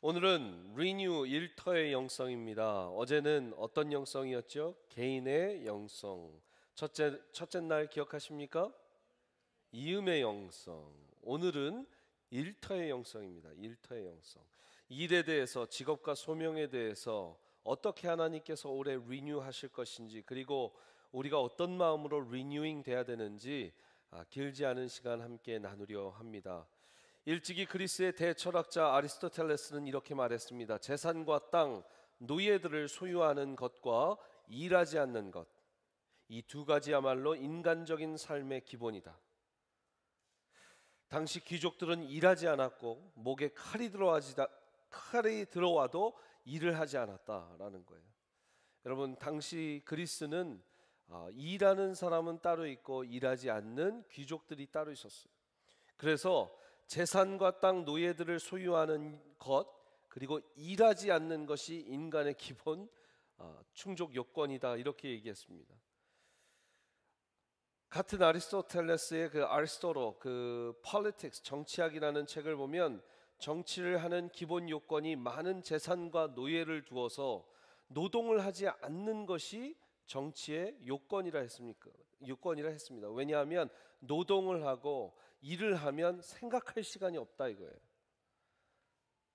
오늘은 리뉴 일터의 영성입니다. 어제는 어떤 영성이었죠? 개인의 영성. 첫째 날 기억하십니까? 이음의 영성. 오늘은 일터의 영성입니다. 일터의 영성. 일에 대해서, 직업과 소명에 대해서 어떻게 하나님께서 올해 리뉴 하실 것인지, 그리고 우리가 어떤 마음으로 리뉴잉 돼야 되는지 길지 않은 시간 함께 나누려 합니다. 일찍이 그리스의 대철학자 아리스토텔레스는 이렇게 말했습니다. 재산과 땅, 노예들을 소유하는 것과 일하지 않는 것, 이 두 가지야말로 인간적인 삶의 기본이다. 당시 귀족들은 일하지 않았고 목에 칼이 들어와도 일을 하지 않았다라는 거예요. 여러분, 당시 그리스는 일하는 사람은 따로 있고 일하지 않는 귀족들이 따로 있었어요. 그래서 재산과 땅, 노예들을 소유하는 것, 그리고 일하지 않는 것이 인간의 기본 충족 요건이다, 이렇게 얘기했습니다. 같은 아리스토텔레스의 아리스토로 Politics, 정치학이라는 책을 보면 정치를 하는 기본 요건이 많은 재산과 노예를 두어서 노동을 하지 않는 것이 정치의 요건이라 했습니다. 왜냐하면 노동을 하고 일을 하면 생각할 시간이 없다 이거예요.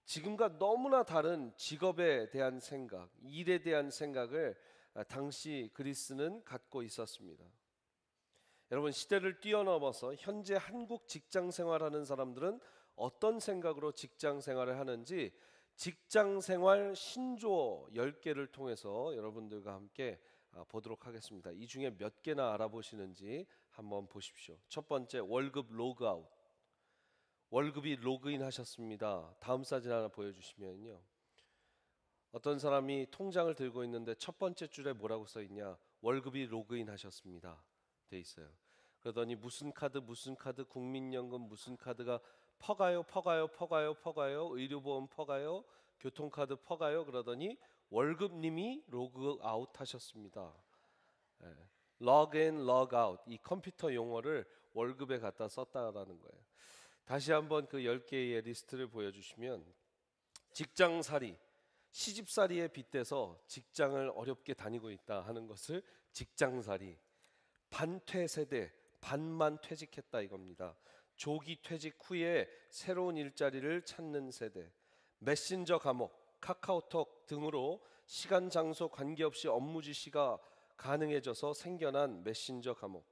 지금과 너무나 다른 직업에 대한 생각, 일에 대한 생각을 당시 그리스는 갖고 있었습니다. 여러분, 시대를 뛰어넘어서 현재 한국 직장 생활하는 사람들은 어떤 생각으로 직장 생활을 하는지 직장 생활 신조어 10개를 통해서 여러분들과 함께 보도록 하겠습니다. 이 중에 몇 개나 알아보시는지 한번 보십시오. 첫 번째, 월급 로그아웃. 월급이 로그인 하셨습니다. 다음 사진 하나 보여주시면요. 어떤 사람이 통장을 들고 있는데 첫 번째 줄에 뭐라고 써 있냐? 월급이 로그인 하셨습니다 돼 있어요. 그러더니 무슨 카드 국민연금 무슨 카드가 퍼가요, 의료보험 퍼가요, 교통카드 퍼가요. 그러더니 월급님이 로그아웃 하셨습니다. log in, log out, 이 컴퓨터 용어를 월급에 갖다 썼다라는 거예요. 다시 한번 그 10개의 리스트를 보여주시면, 직장살이, 시집살이에 빗대서 직장을 어렵게 다니고 있다 하는 것을 직장살이, 반퇴 세대, 반만 퇴직했다 이겁니다. 조기 퇴직 후에 새로운 일자리를 찾는 세대, 메신저 감옥, 카카오톡 등으로 시간 장소 관계없이 업무 지시가 가능해져서 생겨난 메신저 감옥,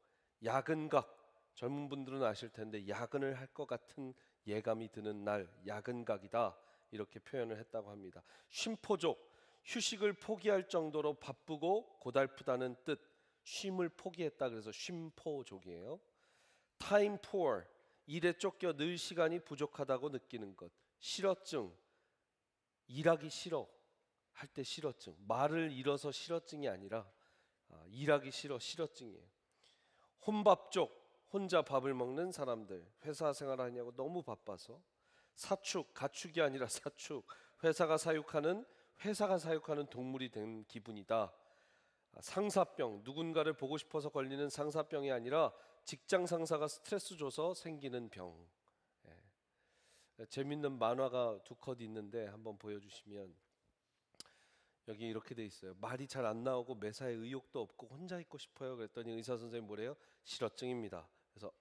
야근각, 젊은 분들은 아실 텐데 야근을 할 것 같은 예감이 드는 날, 야근각이다 이렇게 표현을 했다고 합니다. 쉼포족, 휴식을 포기할 정도로 바쁘고 고달프다는 뜻, 쉼을 포기했다 그래서 쉼포족이에요. 타임 포어, 일에 쫓겨 늘 시간이 부족하다고 느끼는 것. 실어증, 일하기 싫어 할 때 실어증, 말을 잃어서 실어증이 아니라 일하기 싫어, 실어증이에요. 혼밥족, 혼자 밥을 먹는 사람들, 회사 생활하냐고 너무 바빠서. 사축, 가축이 아니라 사축, 회사가 사육하는 동물이 된 기분이다. 상사병, 누군가를 보고 싶어서 걸리는 상사병이 아니라 직장 상사가 스트레스 줘서 생기는 병. 재밌는 만화가 두 컷 있는데 한번 보여주시면, 여기 이렇게 돼 있어요. 말이 잘 안 나오고 매사에 의욕도 없고 혼자 있고 싶어요. 그랬더니 의사 선생님 뭐래요? 실어증입니다. 그래서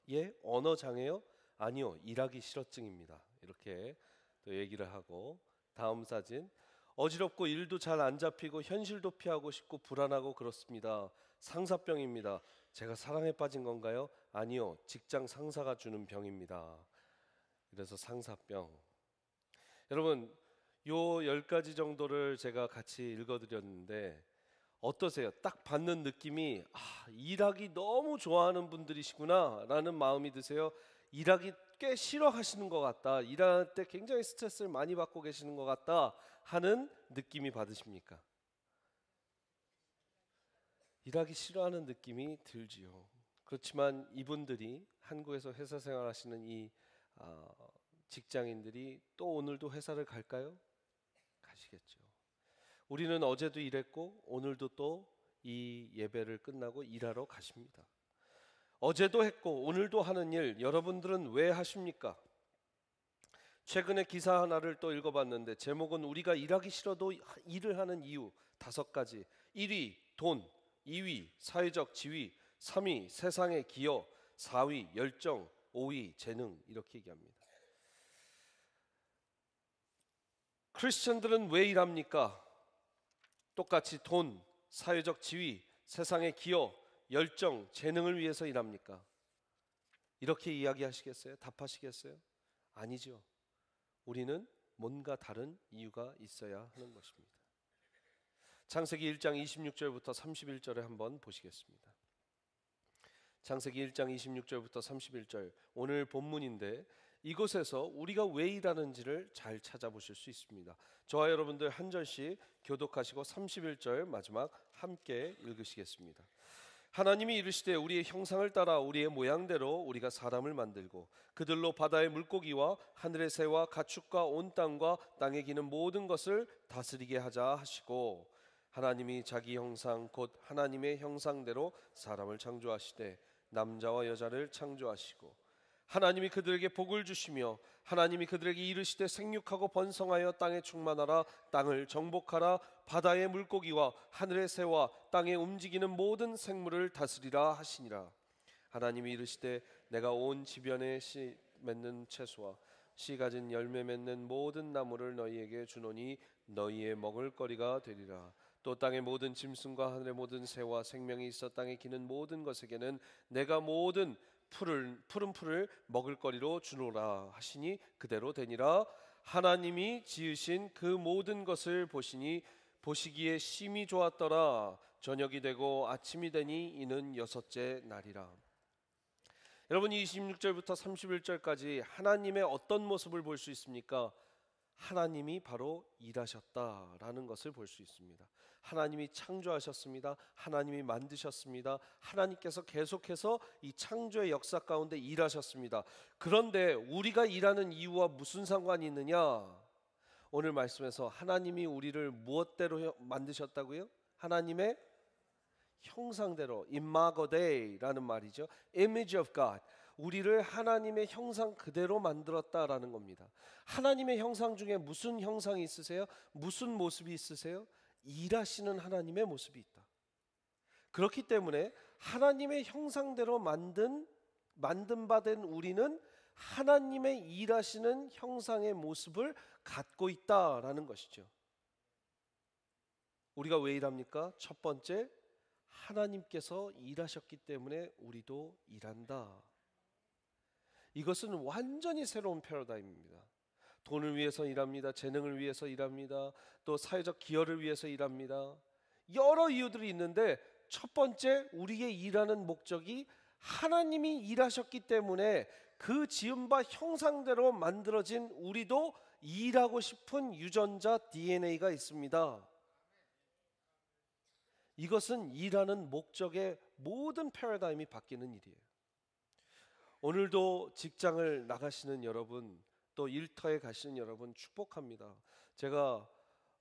언어 장애요? 아니요, 일하기 실어증입니다. 이렇게 또 얘기를 하고, 다음 사진. 어지럽고 일도 잘 안 잡히고 현실도 피하고 싶고 불안하고 그렇습니다. 상사병입니다. 제가 사랑에 빠진 건가요? 아니요, 직장 상사가 주는 병입니다. 그래서 상사병. 여러분, 요 10가지 정도를 제가 같이 읽어드렸는데 어떠세요? 딱 받는 느낌이 일하기 너무 좋아하는 분들이시구나 라는 마음이 드세요? 일하기 꽤 싫어하시는 것 같다, 일할 때 굉장히 스트레스를 많이 받고 계시는 것 같다 하는 느낌이 받으십니까? 일하기 싫어하는 느낌이 들지요. 그렇지만 이분들이, 한국에서 회사 생활하시는 이 직장인들이 또 오늘도 회사를 갈까요? 가시겠죠. 우리는 어제도 일했고 오늘도 또 이 예배를 끝나고 일하러 가십니다. 어제도 했고 오늘도 하는 일, 여러분들은 왜 하십니까? 최근에 기사 하나를 또 읽어봤는데 제목은 우리가 일하기 싫어도 일을 하는 이유 5가지. 1위 돈, 2위 사회적 지위, 3위 세상의 기여, 4위 열정, 5위 재능, 이렇게 얘기합니다. 크리스천들은 왜 일합니까? 똑같이 돈, 사회적 지위, 세상의 기여, 열정, 재능을 위해서 일합니까? 이렇게 이야기하시겠어요? 답하시겠어요? 아니죠. 우리는 뭔가 다른 이유가 있어야 하는 것입니다. 창세기 1장 26절부터 31절에 한번 보시겠습니다. 창세기 1장 26절부터 31절, 오늘 본문인데 이곳에서 우리가 왜 일하는지를 잘 찾아보실 수 있습니다. 저와 여러분들 한 절씩 교독하시고 31절 마지막 함께 읽으시겠습니다. 하나님이 이르시되 우리의 형상을 따라 우리의 모양대로 우리가 사람을 만들고 그들로 바다의 물고기와 하늘의 새와 가축과 온 땅과 땅에 기는 모든 것을 다스리게 하자 하시고, 하나님이 자기 형상 곧 하나님의 형상대로 사람을 창조하시되 남자와 여자를 창조하시고, 하나님이 그들에게 복을 주시며 하나님이 그들에게 이르시되 생육하고 번성하여 땅에 충만하라, 땅을 정복하라, 바다의 물고기와 하늘의 새와 땅에 움직이는 모든 생물을 다스리라 하시니라. 하나님이 이르시되 내가 온 지변에 씨 맺는 채소와 씨 가진 열매 맺는 모든 나무를 너희에게 주노니 너희의 먹을 거리가 되리라. 또 땅의 모든 짐승과 하늘의 모든 새와 생명이 있어 땅에 기는 모든 것에게는 내가 모든 푸른 풀을 먹을 거리로 주노라 하시니 그대로 되니라. 하나님이 지으신 그 모든 것을 보시니 보시기에 심히 좋았더라. 저녁이 되고 아침이 되니 이는 6째 날이라. 여러분, 26절부터 31절까지 하나님의 어떤 모습을 볼 수 있습니까? 하나님이 바로 일하셨다라는 것을 볼 수 있습니다. 하나님이 창조하셨습니다. 하나님이 만드셨습니다. 하나님께서 계속해서 이 창조의 역사 가운데 일하셨습니다. 그런데 우리가 일하는 이유와 무슨 상관이 있느냐? 오늘 말씀에서 하나님이 우리를 무엇대로 만드셨다고요? 하나님의 형상대로, imago Dei라는 말이죠. Image of God. 우리를 하나님의 형상 그대로 만들었다라는 겁니다. 하나님의 형상 중에 무슨 형상이 있으세요? 무슨 모습이 있으세요? 일하시는 하나님의 모습이 있다. 그렇기 때문에 하나님의 형상대로 만든 바 된 우리는 하나님의 일하시는 형상의 모습을 갖고 있다라는 것이죠. 우리가 왜 일합니까? 첫 번째, 하나님께서 일하셨기 때문에 우리도 일한다. 이것은 완전히 새로운 패러다임입니다. 돈을 위해서 일합니다. 재능을 위해서 일합니다. 또 사회적 기여를 위해서 일합니다. 여러 이유들이 있는데 첫 번째, 우리의 일하는 목적이 하나님이 일하셨기 때문에 그 지은 바 형상대로 만들어진 우리도 일하고 싶은 유전자 DNA가 있습니다. 이것은 일하는 목적의 모든 패러다임이 바뀌는 일이에요. 오늘도 직장을 나가시는 여러분, 또 일터에 가시는 여러분 축복합니다. 제가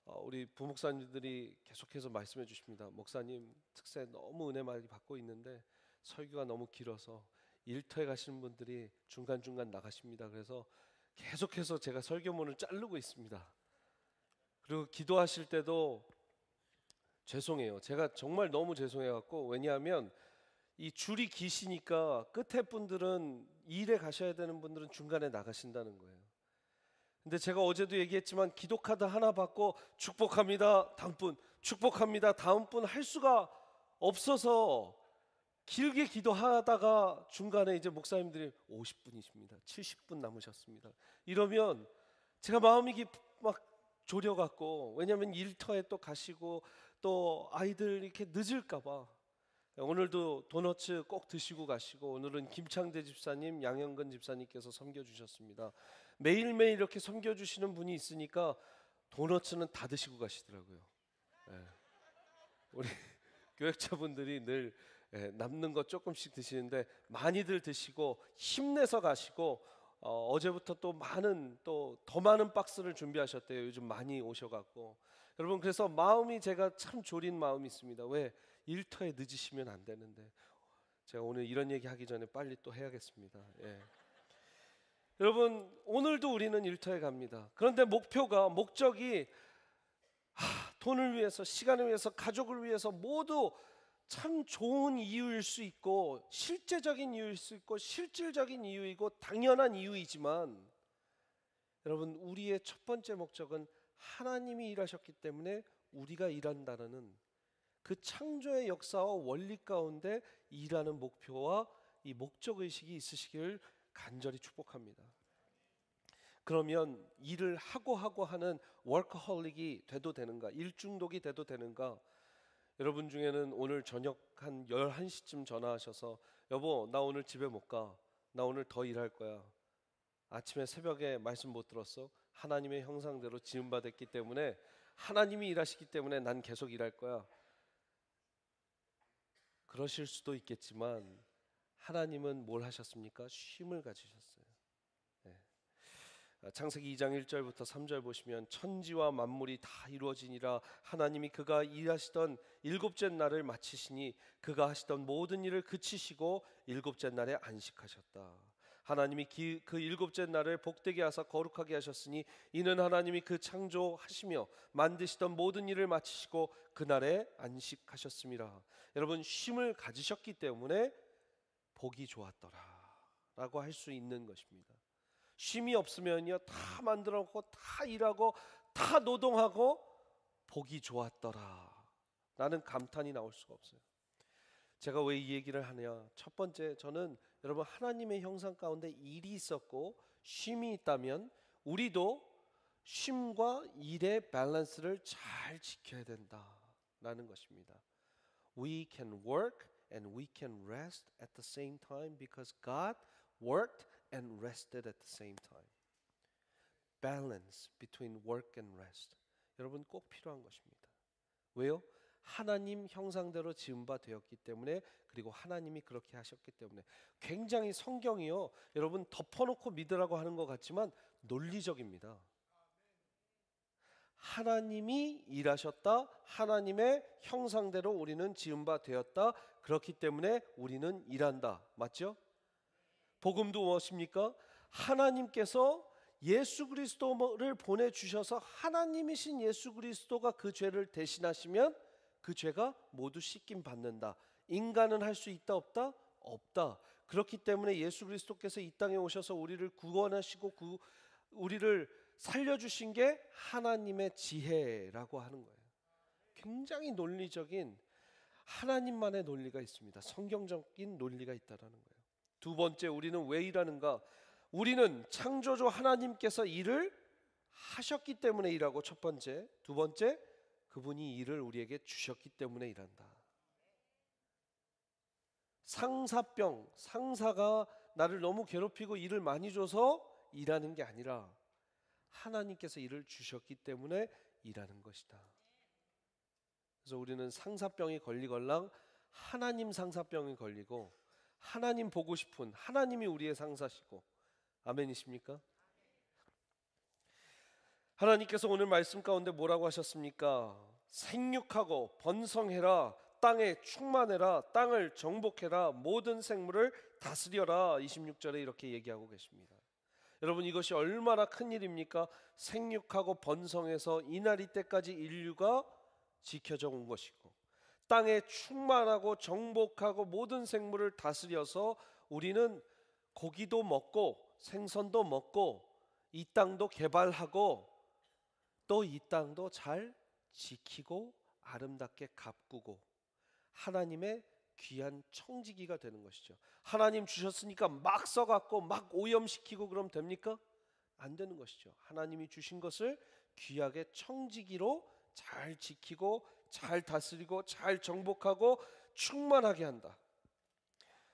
우리 부목사님들이 계속해서 말씀해 주십니다. 목사님 특세 너무 은혜 많이 받고 있는데 설교가 너무 길어서 일터에 가시는 분들이 중간중간 나가십니다. 그래서 계속해서 제가 설교문을 자르고 있습니다. 그리고 기도하실 때도 죄송해요. 제가 정말 너무 죄송해갖고, 왜냐하면 이 줄이 기시니까 끝에 분들은 일에 가셔야 되는 분들은 중간에 나가신다는 거예요. 근데 제가 어제도 얘기했지만 기도 카드 하나 받고 축복합니다 다음 분, 축복합니다 다음 분 할 수가 없어서 길게 기도하다가 중간에 이제 목사님들이 50분이십니다 70분 남으셨습니다 이러면 제가 마음이 막 졸여갖고, 왜냐하면 일터에 또 가시고 또 아이들 이렇게 늦을까봐 오늘도 도너츠 꼭 드시고 가시고, 오늘은 김창대 집사님, 양영근 집사님께서 섬겨주셨습니다. 매일매일 이렇게 섬겨주시는 분이 있으니까 도너츠는 다 드시고 가시더라고요. 우리 교역자분들이 늘 남는 거 조금씩 드시는데 많이들 드시고 힘내서 가시고, 어제부터 또 더 많은 박스를 준비하셨대요. 요즘 많이 오셔갖고. 여러분, 그래서 마음이 제가 참 졸인 마음이 있습니다. 왜? 일터에 늦으시면 안 되는데. 제가 오늘 이런 얘기 하기 전에 빨리 또 해야겠습니다. 여러분, 오늘도 우리는 일터에 갑니다. 그런데 목적이 돈을 위해서, 시간을 위해서, 가족을 위해서 모두 참 좋은 이유일 수 있고, 실제적인 이유일 수 있고, 실질적인 이유이고 당연한 이유이지만, 여러분, 우리의 첫 번째 목적은 하나님이 일하셨기 때문에 우리가 일한다는 그 창조의 역사와 원리 가운데 일하는 목표와 이 목적의식이 있으시길 간절히 축복합니다. 그러면 일을 하고 하는 워커홀릭이 돼도 되는가? 일중독이 돼도 되는가? 여러분 중에는 오늘 저녁 한 11시쯤 전화하셔서 여보, 나 오늘 집에 못 가. 나 오늘 더 일할 거야. 아침에 새벽에 말씀 못 들었어? 하나님의 형상대로 지음받았기 때문에, 하나님이 일하시기 때문에 난 계속 일할 거야. 그러실 수도 있겠지만 하나님은 뭘 하셨습니까? 쉼을 가지셨어요. 네. 창세기 2장 1절부터 3절 보시면 천지와 만물이 다 이루어지니라 하나님이 그가 일하시던 일곱째 날을 마치시니 그가 하시던 모든 일을 그치시고 일곱째 날에 안식하셨다. 하나님이 그 일곱째 날을 복되게 하사 거룩하게 하셨으니 이는 하나님이 그 창조하시며 만드시던 모든 일을 마치시고 그날에 안식하셨습니다. 여러분, 쉼을 가지셨기 때문에 복이 좋았더라 라고 할 수 있는 것입니다. 쉼이 없으면요, 다 만들어놓고 다 일하고 다 노동하고 복이 좋았더라 라는 감탄이 나올 수가 없어요. 제가 왜 이 얘기를 하냐? 첫 번째, 저는 여러분 하나님의 형상 가운데 일이 있었고 쉼이 있다면 우리도 쉼과 일의 밸런스를 잘 지켜야 된다라는 것입니다. We can work and we can rest at the same time because God worked and rested at the same time. Balance between work and rest. 여러분 꼭 필요한 것입니다. 왜요? 하나님 형상대로 지은 바 되었기 때문에, 그리고 하나님이 그렇게 하셨기 때문에. 굉장히 성경이요, 여러분 덮어놓고 믿으라고 하는 것 같지만 논리적입니다. 하나님이 일하셨다, 하나님의 형상대로 우리는 지은 바 되었다, 그렇기 때문에 우리는 일한다. 맞죠? 복음도 무엇입니까? 하나님께서 예수 그리스도를 보내주셔서 하나님이신 예수 그리스도가 그 죄를 대신하시면 그 죄가 모두 씻김 받는다. 인간은 할 수 있다 없다? 없다. 그렇기 때문에 예수 그리스도께서 이 땅에 오셔서 우리를 구원하시고 우리를 살려주신 게 하나님의 지혜라고 하는 거예요. 굉장히 논리적인 하나님만의 논리가 있습니다. 성경적인 논리가 있다는 거예요. 두 번째, 우리는 왜 일하는가? 우리는 창조주 하나님께서 일을 하셨기 때문에 일하고, 첫 번째. 두 번째, 그분이 일을 우리에게 주셨기 때문에 일한다. 상사가 나를 너무 괴롭히고 일을 많이 줘서 일하는 게 아니라 하나님께서 일을 주셨기 때문에 일하는 것이다. 그래서 우리는 상사병이 걸리걸랑 하나님 상사병이 걸리고, 하나님 보고 싶은 하나님이 우리의 상사시고. 아멘이십니까? 하나님께서 오늘 말씀 가운데 뭐라고 하셨습니까? 생육하고 번성해라, 땅에 충만해라, 땅을 정복해라, 모든 생물을 다스려라. 26절에 이렇게 얘기하고 계십니다. 여러분, 이것이 얼마나 큰 일입니까? 생육하고 번성해서 이날 이때까지 인류가 지켜져 온 것이고, 땅에 충만하고 정복하고 모든 생물을 다스려서 우리는 고기도 먹고 생선도 먹고 이 땅도 개발하고 또 이 땅도 잘 지키고 아름답게 가꾸고 하나님의 귀한 청지기가 되는 것이죠. 하나님 주셨으니까 막 써갖고 막 오염시키고 그러면 됩니까? 안 되는 것이죠. 하나님이 주신 것을 귀하게 청지기로 잘 지키고 잘 다스리고 잘 정복하고 충만하게 한다.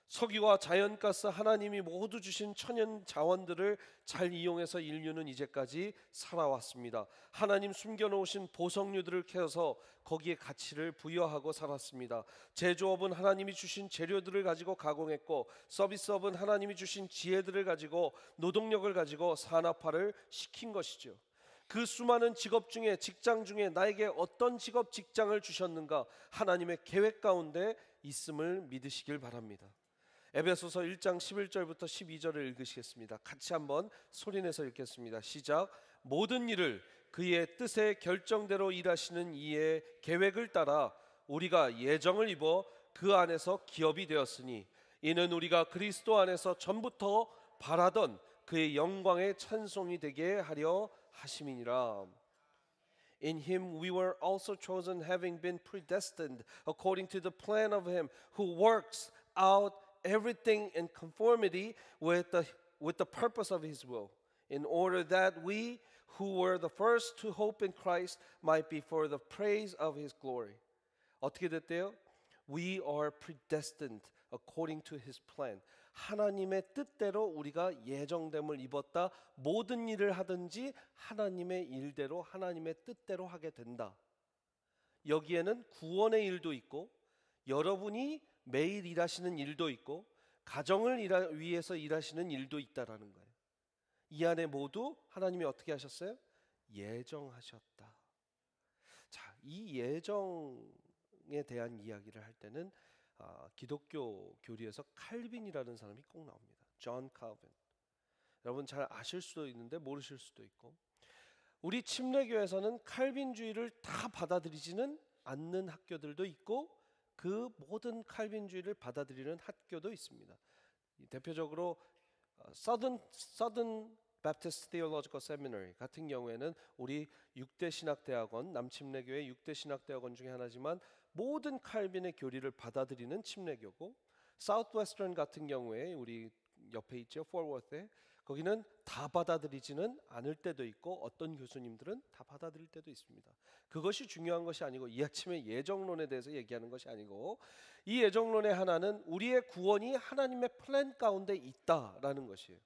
석유와 자연가스, 하나님이 모두 주신 천연 자원들을 잘 이용해서 인류는 이제까지 살아왔습니다. 하나님 숨겨놓으신 보석류들을 캐서 거기에 가치를 부여하고 살았습니다. 제조업은 하나님이 주신 재료들을 가지고 가공했고, 서비스업은 하나님이 주신 지혜들을 가지고, 노동력을 가지고 산업화를 시킨 것이죠. 그 수많은 직업 중에, 직장 중에 나에게 어떤 직업, 직장을 주셨는가? 하나님의 계획 가운데 있음을 믿으시길 바랍니다. 에베소서 1장 11절부터 12절을 읽으시겠습니다. 같이 한번 소리내서 읽겠습니다. 시작. 모든 일을 그의 뜻의 결정대로 일하시는 이의 계획을 따라 우리가 예정을 입어 그 안에서 기업이 되었으니 이는 우리가 그리스도 안에서 전부터 바라던 그의 영광의 찬송이 되게 하려 하심이니라. In him we were also chosen, having been predestined according to the plan of him who works out everything in conformity with the purpose of his will, in order that we who were the first to hope in Christ might be for the praise of his glory. 어떻게 됐대요? We are predestined according to his plan. 하나님의 뜻대로 우리가 예정됨을 입었다. 모든 일을 하든지 하나님의 일대로 하나님의 뜻대로 하게 된다. 여기에는 구원의 일도 있고 여러분이 매일 일하시는 일도 있고 가정을 위해서 일하시는 일도 있다라는 거예요. 이 안에 모두 하나님이 어떻게 하셨어요? 예정하셨다. 자, 이 예정에 대한 이야기를 할 때는 기독교 교리에서 칼빈이라는 사람이 꼭 나옵니다. 존 칼빈. 여러분 잘 아실 수도 있는데 모르실 수도 있고, 우리 침례교에서는 칼빈주의를 다 받아들이지는 않는 학교들도 있고 그 모든 칼빈주의를 받아들이는 학교도 있습니다. 대표적으로 Southern Baptist Theological Seminary 같은 경우에는 우리 6대 신학대학원, 남침례교의 6대 신학대학원 중에 하나지만 모든 칼빈의 교리를 받아들이는 침례교고, Southwestern 같은 경우에 우리 옆에 있죠, 포워드에, 거기는 다 받아들이지는 않을 때도 있고 어떤 교수님들은 다 받아들일 때도 있습니다. 그것이 중요한 것이 아니고, 이 아침에 예정론에 대해서 얘기하는 것이 아니고, 이 예정론의 하나는 우리의 구원이 하나님의 플랜 가운데 있다라는 것이에요.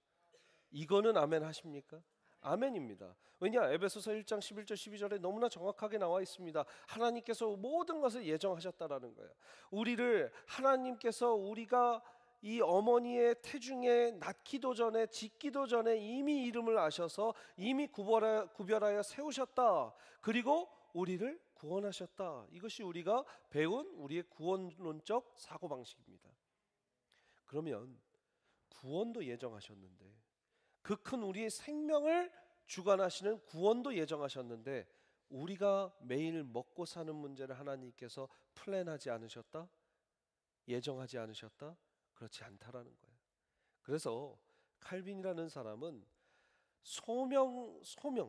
이거는 아멘 하십니까? 아멘입니다. 왜냐? 에베소서 1장 11절 12절에 너무나 정확하게 나와 있습니다. 하나님께서 모든 것을 예정하셨다라는 거예요. 우리를 하나님께서 우리가 이 어머니의 태중에 낳기도 전에 짓기도 전에 이미 이름을 아셔서 이미 구별하여 세우셨다. 그리고 우리를 구원하셨다. 이것이 우리가 배운 우리의 구원론적 사고방식입니다. 그러면 구원도 예정하셨는데, 그 큰 우리의 생명을 주관하시는 구원도 예정하셨는데, 우리가 매일 먹고 사는 문제를 하나님께서 플랜하지 않으셨다? 예정하지 않으셨다? 그렇지 않다라는 거예요. 그래서 칼빈이라는 사람은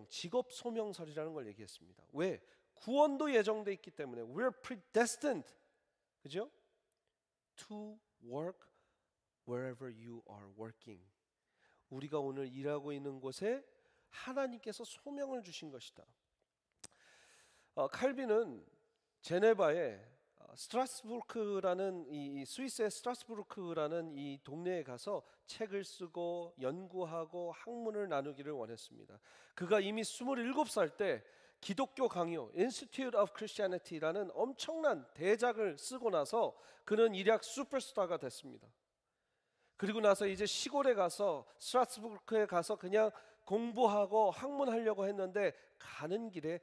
직업 소명설이라는 걸 얘기했습니다. 왜? 구원도 예정돼 있기 때문에 we're predestined, 그죠? To work wherever you are working. 우리가 오늘 일하고 있는 곳에 하나님께서 소명을 주신 것이다. 칼빈은 제네바에 스트라스부르크라는 이 스위스의 스트라스부르크라는 이 동네에 가서 책을 쓰고 연구하고 학문을 나누기를 원했습니다. 그가 이미 27살 때 기독교 강요 Institute of Christianity라는 엄청난 대작을 쓰고 나서 그는 일약 슈퍼스타가 됐습니다. 그리고 나서 이제 시골에 가서 스트라스부르크에 가서 그냥 공부하고 학문하려고 했는데 가는 길에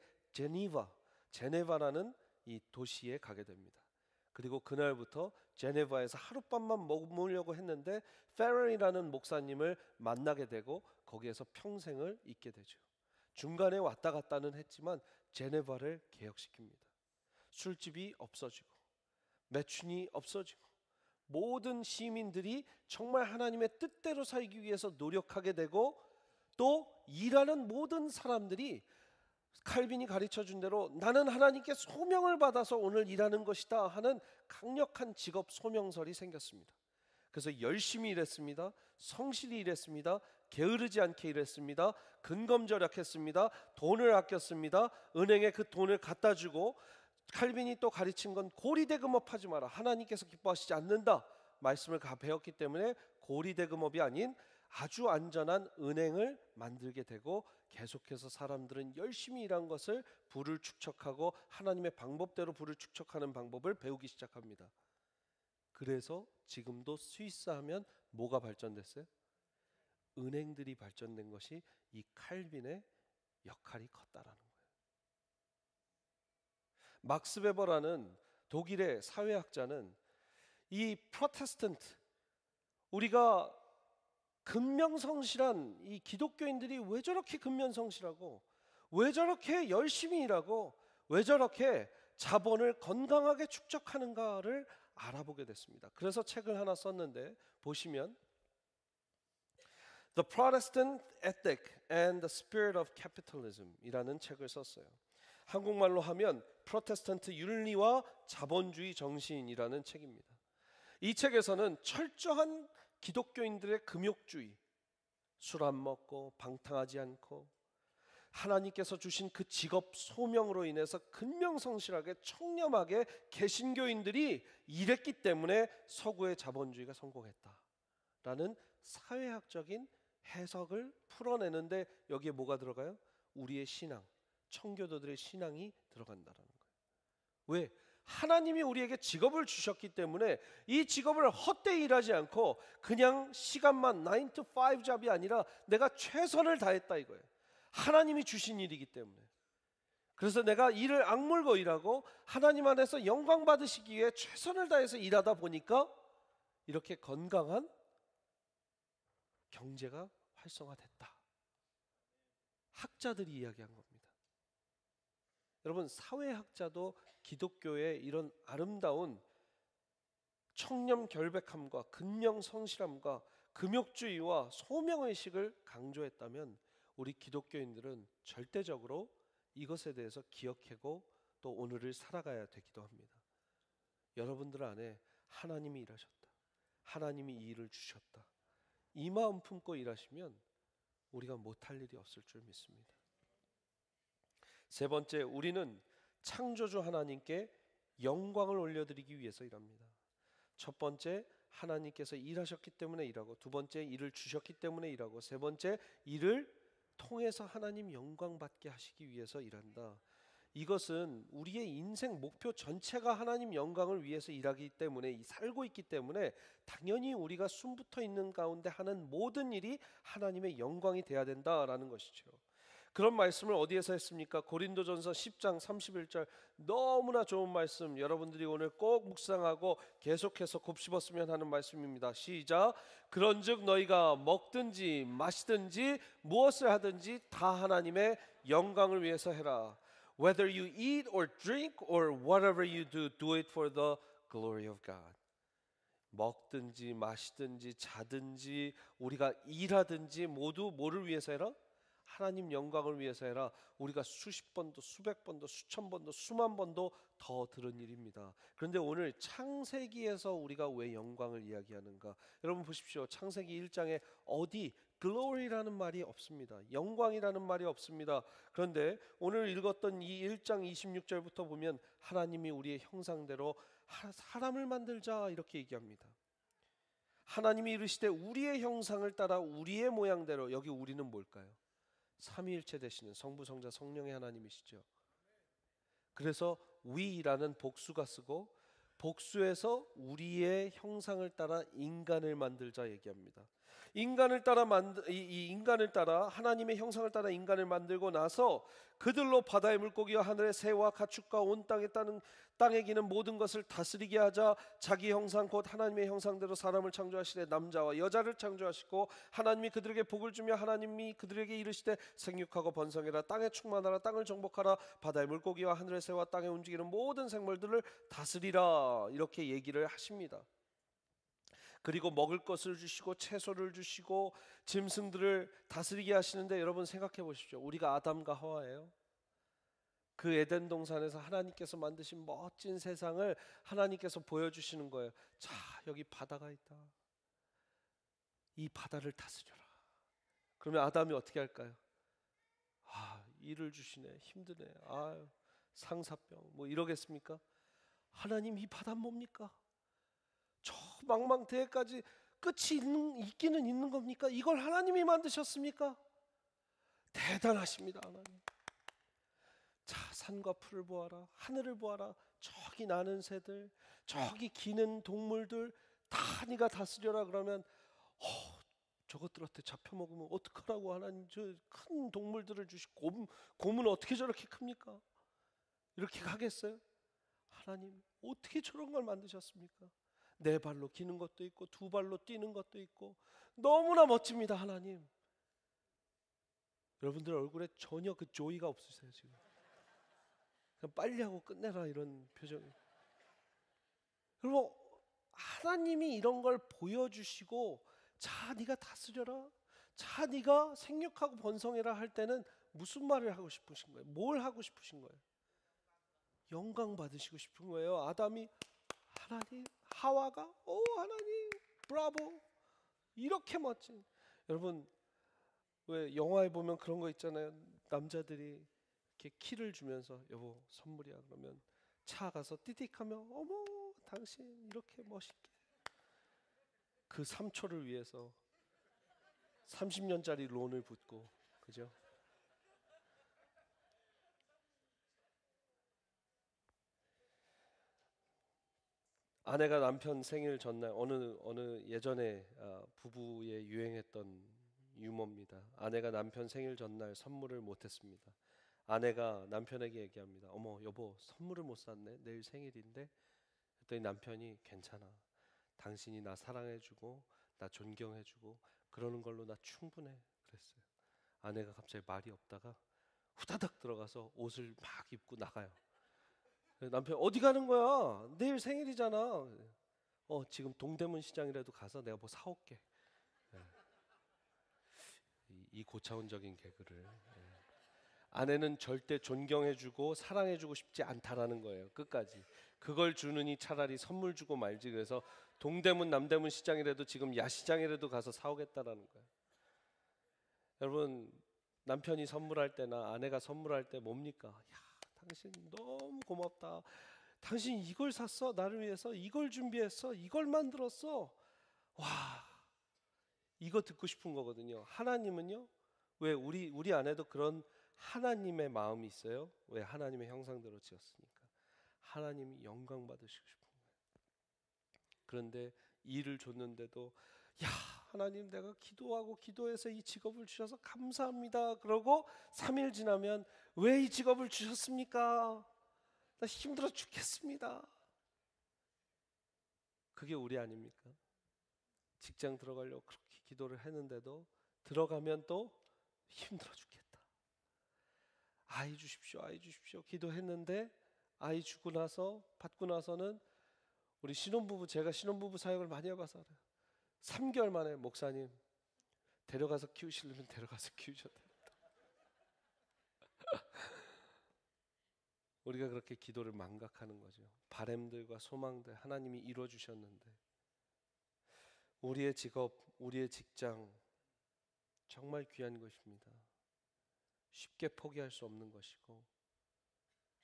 제네바라는 이 도시에 가게 됩니다. 그리고 그날부터 제네바에서 하룻밤만 머무려고 했는데 페럴이라는 목사님을 만나게 되고 거기에서 평생을 있게 되죠. 중간에 왔다 갔다는 했지만 제네바를 개혁시킵니다. 술집이 없어지고 매춘이 없어지고 모든 시민들이 정말 하나님의 뜻대로 살기 위해서 노력하게 되고, 또 일하는 모든 사람들이 칼빈이 가르쳐준 대로 나는 하나님께 소명을 받아서 오늘 일하는 것이다 하는 강력한 직업 소명설이 생겼습니다. 그래서 열심히 일했습니다. 성실히 일했습니다. 게으르지 않게 일했습니다. 근검절약했습니다. 돈을 아꼈습니다. 은행에 그 돈을 갖다 주고, 칼빈이 또 가르친 건 고리대금업하지 마라. 하나님께서 기뻐하시지 않는다 말씀을 배웠기 때문에 고리대금업이 아닌 아주 안전한 은행을 만들게 되고, 계속해서 사람들은 열심히 일한 것을 부를 축적하고 하나님의 방법대로 부를 축적하는 방법을 배우기 시작합니다. 그래서 지금도 스위스 하면 뭐가 발전됐어요? 은행들이 발전된 것이 이 칼빈의 역할이 컸다라는 거예요. 막스 베버라는 독일의 사회학자는 이 프로테스탄트 우리가 근명성실한 이 기독교인들이 왜 저렇게 근면성실하고, 왜 저렇게 열심히 일하고, 왜 저렇게 자본을 건강하게 축적하는가를 알아보게 됐습니다. 그래서 책을 하나 썼는데 보시면 The Protestant Ethic and the Spirit of Capitalism 이라는 책을 썼어요. 한국말로 하면 프로테스탄트 윤리와 자본주의 정신이라는 책입니다. 이 책에서는 철저한 기독교인들의 금욕주의, 술 안 먹고 방탕하지 않고 하나님께서 주신 그 직업 소명으로 인해서 근명성실하게 청렴하게 개신교인들이 일했기 때문에 서구의 자본주의가 성공했다라는 사회학적인 해석을 풀어내는데, 여기에 뭐가 들어가요? 우리의 신앙, 청교도들의 신앙이 들어간다는 거예요. 왜? 하나님이 우리에게 직업을 주셨기 때문에 이 직업을 헛되이 일하지 않고 그냥 시간만 9 to 5 잡이 아니라 내가 최선을 다했다 이거예요. 하나님이 주신 일이기 때문에. 그래서 내가 일을 악물고 일하고 하나님 안에서 영광 받으시기 위해 최선을 다해서 일하다 보니까 이렇게 건강한 경제가 활성화됐다. 학자들이 이야기한 겁니다. 여러분, 사회학자도 기독교의 이런 아름다운 청렴 결백함과 근명 성실함과 금욕주의와 소명의식을 강조했다면 우리 기독교인들은 절대적으로 이것에 대해서 기억하고 또 오늘을 살아가야 되기도 합니다. 여러분들 안에 하나님이 일하셨다, 하나님이 이 일을 주셨다, 이 마음 품고 일하시면 우리가 못할 일이 없을 줄 믿습니다. 세 번째, 우리는 창조주 하나님께 영광을 올려드리기 위해서 일합니다. 첫 번째, 하나님께서 일하셨기 때문에 일하고, 두 번째, 일을 주셨기 때문에 일하고, 세 번째, 일을 통해서 하나님 영광 받게 하시기 위해서 일한다. 이것은 우리의 인생 목표 전체가 하나님 영광을 위해서 일하기 때문에, 살고 있기 때문에 당연히 우리가 숨붙어 있는 가운데 하는 모든 일이 하나님의 영광이 돼야 된다라는 것이죠. 그런 말씀을 어디에서 했습니까? 고린도전서 10장 31절, 너무나 좋은 말씀, 여러분들이 오늘 꼭 묵상하고 계속해서 곱씹었으면 하는 말씀입니다. 시작. 그런즉 너희가 먹든지 마시든지 무엇을 하든지 다 하나님의 영광을 위해서 해라. Whether you eat or drink or whatever you do, do it for the glory of God. 먹든지 마시든지 자든지 우리가 일하든지 모두 뭐를 위해서 해라? 하나님 영광을 위해서 해라. 우리가 수십 번도 수백 번도 수천 번도 수만 번도 더 들은 일입니다. 그런데 오늘 창세기에서 우리가 왜 영광을 이야기하는가? 여러분 보십시오. 창세기 1장에 어디 glory라는 말이 없습니다. 영광이라는 말이 없습니다. 그런데 오늘 읽었던 이 1장 26절부터 보면 하나님이 우리의 형상대로 사람을 만들자 이렇게 얘기합니다. 하나님이 이르시되 우리의 형상을 따라 우리의 모양대로. 여기 우리는 뭘까요? 삼위일체 되시는 성부 성자 성령의 하나님이시죠. 그래서 we라는 복수가 쓰고 복수에서 우리의 형상을 따라 인간을 만들자 얘기합니다. 인간을 따라 하나님의 형상을 따라 인간을 만들고 나서 그들로 바다의 물고기와 하늘의 새와 가축과 온 땅에 기는 모든 것을 다스리게 하자. 자기 형상 곧 하나님의 형상대로 사람을 창조하시되 남자와 여자를 창조하시고 하나님이 그들에게 복을 주며 하나님이 그들에게 이르시되 생육하고 번성해라 땅에 충만하라 땅을 정복하라 바다의 물고기와 하늘의 새와 땅에 움직이는 모든 생물들을 다스리라 이렇게 얘기를 하십니다. 그리고 먹을 것을 주시고 채소를 주시고 짐승들을 다스리게 하시는데, 여러분 생각해 보십시오. 우리가 아담과 하와예요. 그 에덴 동산에서 하나님께서 만드신 멋진 세상을 하나님께서 보여주시는 거예요. 자, 여기 바다가 있다. 이 바다를 다스려라. 그러면 아담이 어떻게 할까요? 일을 주시네, 힘드네, 상사병 뭐 이러겠습니까? 하나님, 이 바다 뭡니까? 저 망망대해까지 끝이 있기는 있는 겁니까? 이걸 하나님이 만드셨습니까? 대단하십니다, 하나님. 자, 산과 풀을 보아라, 하늘을 보아라, 저기 나는 새들, 저기 기는 동물들 다 네가 다스려라. 그러면 저것들한테 잡혀먹으면 어떡하라고 하나님. 저 큰 동물들을 주시고 곰은 어떻게 저렇게 큽니까? 이렇게 가겠어요? 하나님, 어떻게 저런 걸 만드셨습니까? 네 발로 기는 것도 있고 두 발로 뛰는 것도 있고 너무나 멋집니다. 하나님. 여러분들 얼굴에 전혀 그 조이가 없으세요 지금. 그냥 빨리 하고 끝내라 이런 표정이. 그리고 하나님이 이런 걸 보여주시고 자 네가 다스려라, 자 네가 생육하고 번성해라 할 때는 무슨 말을 하고 싶으신 거예요? 뭘 하고 싶으신 거예요? 영광 받으시고 싶은 거예요. 아담이 하나님, 하와가 오 하나님 브라보, 이렇게 멋진. 여러분 왜 영화에 보면 그런 거 있잖아요. 남자들이 이렇게 키를 주면서 여보 선물이야 그러면 차 가서 띠딕하며 어머 당신 이렇게 멋있게, 그 3초를 위해서 30년짜리 론을 붓고, 그죠? 아내가 남편 생일 전날 어느 예전에 부부에 유행했던 유머입니다. 아내가 남편 생일 전날 선물을 못했습니다. 아내가 남편에게 얘기합니다. 어머 여보 선물을 못 샀네. 내일 생일인데. 그랬더니 남편이 괜찮아. 당신이 나 사랑해주고 나 존경해주고 그러는 걸로 나 충분해. 그랬어요. 아내가 갑자기 말이 없다가 후다닥 들어가서 옷을 막 입고 나가요. 남편 어디 가는 거야? 내일 생일이잖아. 지금 동대문 시장이라도 가서 내가 뭐 사올게. 네. 이 고차원적인 개그를. 아내는 절대 존경해주고 사랑해주고 싶지 않다라는 거예요. 끝까지. 그걸 주느니 차라리 선물 주고 말지. 그래서 동대문 남대문 시장이라도 지금 야시장이라도 가서 사오겠다라는 거예요. 여러분 남편이 선물할 때나 아내가 선물할 때 뭡니까? 야 당신 너무 고맙다. 당신 이걸 샀어. 나를 위해서 이걸 준비했어. 이걸 만들었어. 와 이거 듣고 싶은 거거든요. 하나님은요. 왜 우리 안에도 그런 하나님의 마음이 있어요. 왜? 하나님의 형상대로 지었으니까. 하나님이 영광 받으시고 싶은 거예요. 그런데 일을 줬는데도 야 하나님 내가 기도하고 기도해서 이 직업을 주셔서 감사합니다. 그러고 3일 지나면 왜 이 직업을 주셨습니까? 나 힘들어 죽겠습니다. 그게 우리 아닙니까? 직장 들어가려고 그렇게 기도를 했는데도 들어가면 또 힘들어 죽겠다. 아이 주십시오, 아이 주십시오 기도했는데 아이 주고 나서 받고 나서는 우리 신혼부부, 제가 신혼부부 사역을 많이 해봐서 알아요. 3개월 만에 목사님 데려가서 키우시려면 데려가서 키우셔도 됩니다. 우리가 그렇게 기도를 망각하는 거죠. 바램들과 소망들 하나님이 이루어 주셨는데 우리의 직업, 우리의 직장 정말 귀한 것입니다. 쉽게 포기할 수 없는 것이고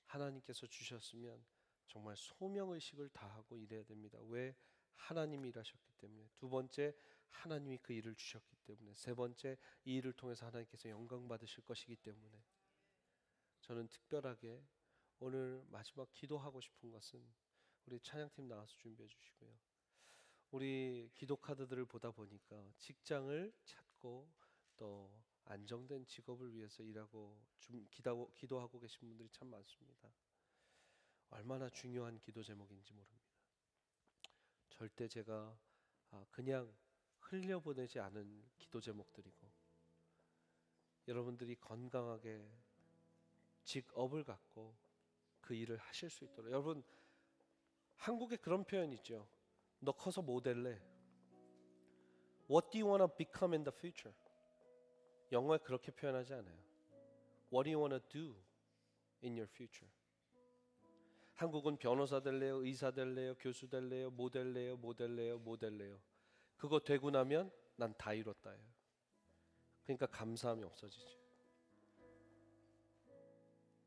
하나님께서 주셨으면 정말 소명의식을 다하고 일해야 됩니다. 왜? 하나님이 일하셨기 때문에. 두 번째, 하나님이 그 일을 주셨기 때문에. 세 번째, 이 일을 통해서 하나님께서 영광 받으실 것이기 때문에. 저는 특별하게 오늘 마지막 기도하고 싶은 것은 우리 찬양팀 나와서 준비해 주시고요. 우리 기도 카드들을 보다 보니까 직장을 찾고 또 안정된 직업을 위해서 일하고 기도하고 계신 분들이 참 많습니다. 얼마나 중요한 기도 제목인지 모릅니다. 절대 제가 그냥 흘려보내지 않은 기도 제목들이고 여러분들이 건강하게 직업을 갖고 그 일을 하실 수 있도록. 여러분 한국에 그런 표현 있죠. 너 커서 뭐 될래? What do you want to become in the future? 영어에 그렇게 표현하지 않아요. What do you want to do in your future? 한국은 변호사 될래요? 의사 될래요? 교수 될래요? 뭐 될래요? 뭐 될래요? 뭐 될래요? 그거 되고 나면 난 다 이뤘다예요. 그러니까 감사함이 없어지죠.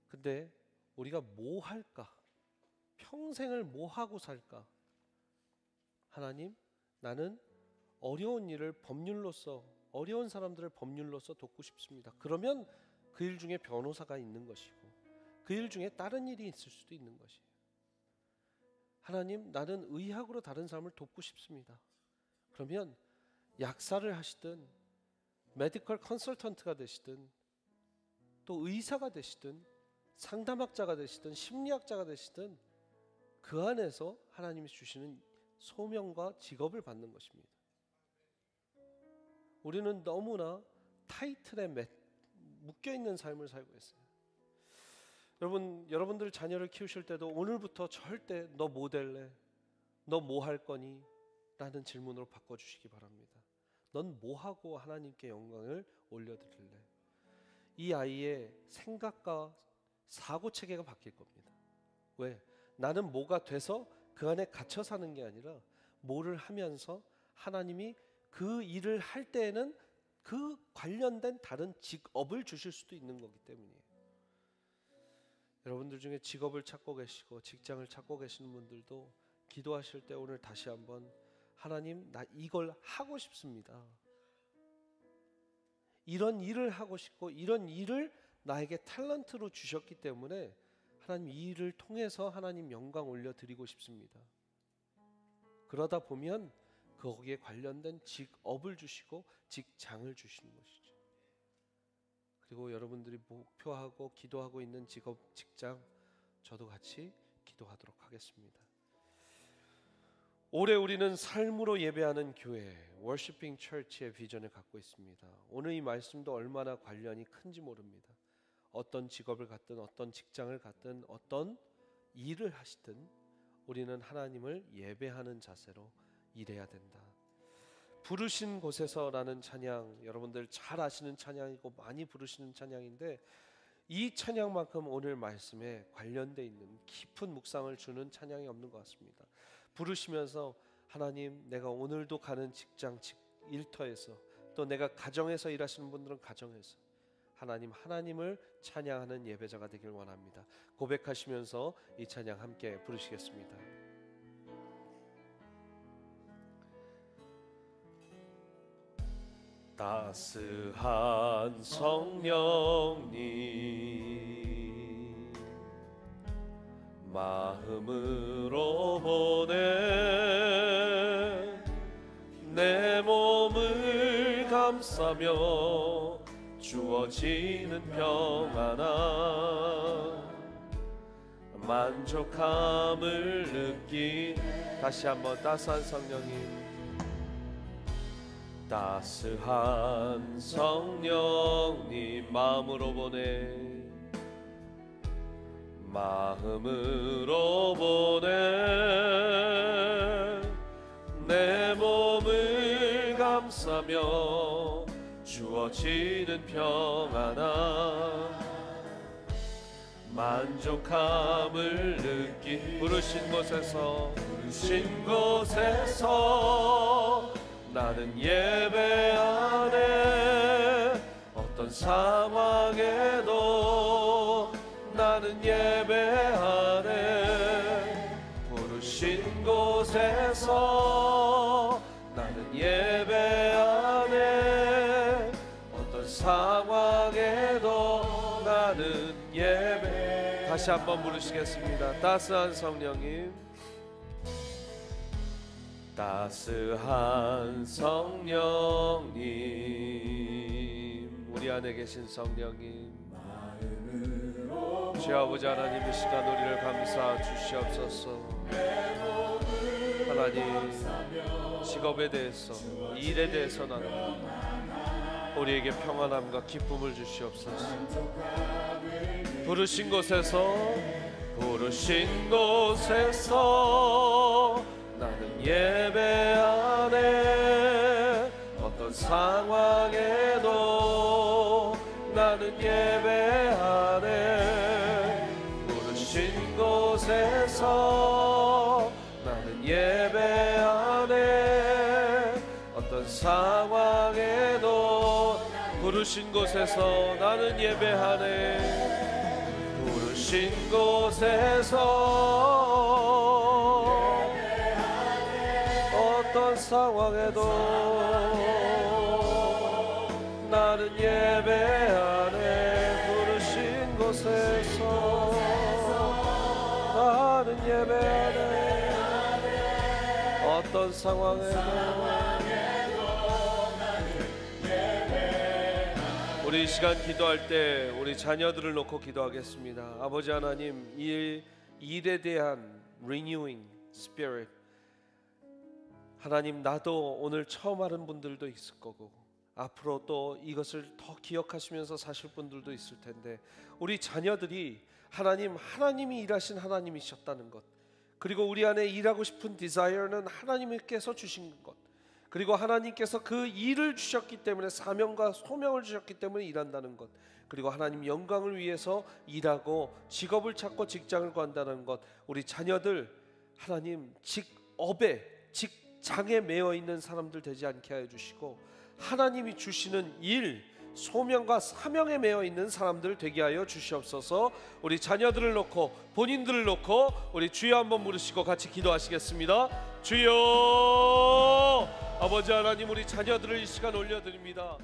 근데 우리가 뭐 할까? 평생을 뭐 하고 살까? 하나님, 나는 어려운 일을 법률로서, 어려운 사람들을 법률로서 돕고 싶습니다. 그러면 그 일 중에 변호사가 있는 것이고 그 일 중에 다른 일이 있을 수도 있는 것이에요. 하나님, 나는 의학으로 다른 사람을 돕고 싶습니다. 그러면 약사를 하시든 메디컬 컨설턴트가 되시든 또 의사가 되시든 상담학자가 되시든 심리학자가 되시든 그 안에서 하나님이 주시는 소명과 직업을 받는 것입니다. 우리는 너무나 타이틀에 묶여있는 삶을 살고 있어요. 여러분들 자녀를 키우실 때도 오늘부터 절대 너 뭐 될래? 너 뭐 할 거니? 라는 질문으로 바꿔주시기 바랍니다. 넌 뭐 하고 하나님께 영광을 올려드릴래? 이 아이의 생각과 사고체계가 바뀔 겁니다. 왜? 나는 뭐가 돼서 그 안에 갇혀 사는 게 아니라 뭐를 하면서 하나님이 그 일을 할 때에는 그 관련된 다른 직업을 주실 수도 있는 거기 때문이에요. 여러분들 중에 직업을 찾고 계시고 직장을 찾고 계시는 분들도 기도하실 때 오늘 다시 한번 하나님, 나 이걸 하고 싶습니다. 이런 일을 하고 싶고 이런 일을 나에게 탤런트로 주셨기 때문에 하나님 이 일을 통해서 하나님 영광 올려드리고 싶습니다. 그러다 보면 거기에 관련된 직업을 주시고 직장을 주시는 것이죠. 그리고 여러분들이 목표하고 기도하고 있는 직업, 직장, 저도 같이 기도하도록 하겠습니다. 올해 우리는 삶으로 예배하는 교회, 워시핑 처치의 비전을 갖고 있습니다. 오늘 이 말씀도 얼마나 관련이 큰지 모릅니다. 어떤 직업을 갖든 어떤 직장을 갖든 어떤 일을 하시든 우리는 하나님을 예배하는 자세로 일해야 된다. 부르신 곳에서라는 찬양, 여러분들 잘 아시는 찬양이고 많이 부르시는 찬양인데 이 찬양만큼 오늘 말씀에 관련되어 있는 깊은 묵상을 주는 찬양이 없는 것 같습니다. 부르시면서 하나님, 내가 오늘도 가는 직장, 일터에서 또 내가 가정에서 일하시는 분들은 가정에서 하나님을 찬양하는 예배자가 되길 원합니다. 고백하시면서 이 찬양 함께 부르시겠습니다. 따스한 성령님 마음으로 보내 내 몸을 감싸며 주어지는 평안함 만족함을 느낀 다시 한번 따스한 성령님 따스한 성령님 마음으로 보내 마음으로 보내 내 몸을 감싸며 주어지는 평안함 만족함을 느낀 부르신 곳에서 나는 예배하네 어떤 상황에도 나는 예배하네 부르신 곳에서 나는 예배하네 어떤 상황에도 나는 예배 다시 한번 부르시겠습니다. 따스한 성령님 따스한 성령님 우리 안에 계신 성령님 주 아버지 하나님 이 시간 우리를 감싸 주시옵소서. 하나님 직업에 대해서 일에 대해서 나는 우리에게 평안함과 기쁨을 주시옵소서. 부르신 곳에서 나는 예배하네 어떤 상황에도 나는 예배하네 부르신 곳에서 나는 예배하네 어떤 상황에도 부르신 곳에서 나는 예배하네 부르신 곳에서 어떤 상황에도 나는 예배하네 부르신 곳에서 나는 예배하네 어떤 상황에도 우리 이 시간 기도할 때 우리 자녀들을 놓고 기도하겠습니다. 아버지 하나님 일에 대한 renewing spirit 하나님, 나도 오늘 처음 하는 분들도 있을 거고 앞으로 또 이것을 더 기억하시면서 사실 분들도 있을 텐데, 우리 자녀들이 하나님이 일하신 하나님이셨다는 것, 그리고 우리 안에 일하고 싶은 디자이어는 하나님께서 주신 것, 그리고 하나님께서 그 일을 주셨기 때문에, 사명과 소명을 주셨기 때문에 일한다는 것, 그리고 하나님 영광을 위해서 일하고 직업을 찾고 직장을 구한다는 것, 우리 자녀들 하나님 직장에 매여 있는 사람들 되지 않게 하여 주시고, 하나님이 주시는 일, 소명과 사명에 매여 있는 사람들 되게 하여 주시옵소서. 우리 자녀들을 놓고 본인들을 놓고 우리 주여 한번 부르시고 같이 기도하시겠습니다. 주여, 아버지 하나님, 우리 자녀들을 이 시간 올려드립니다.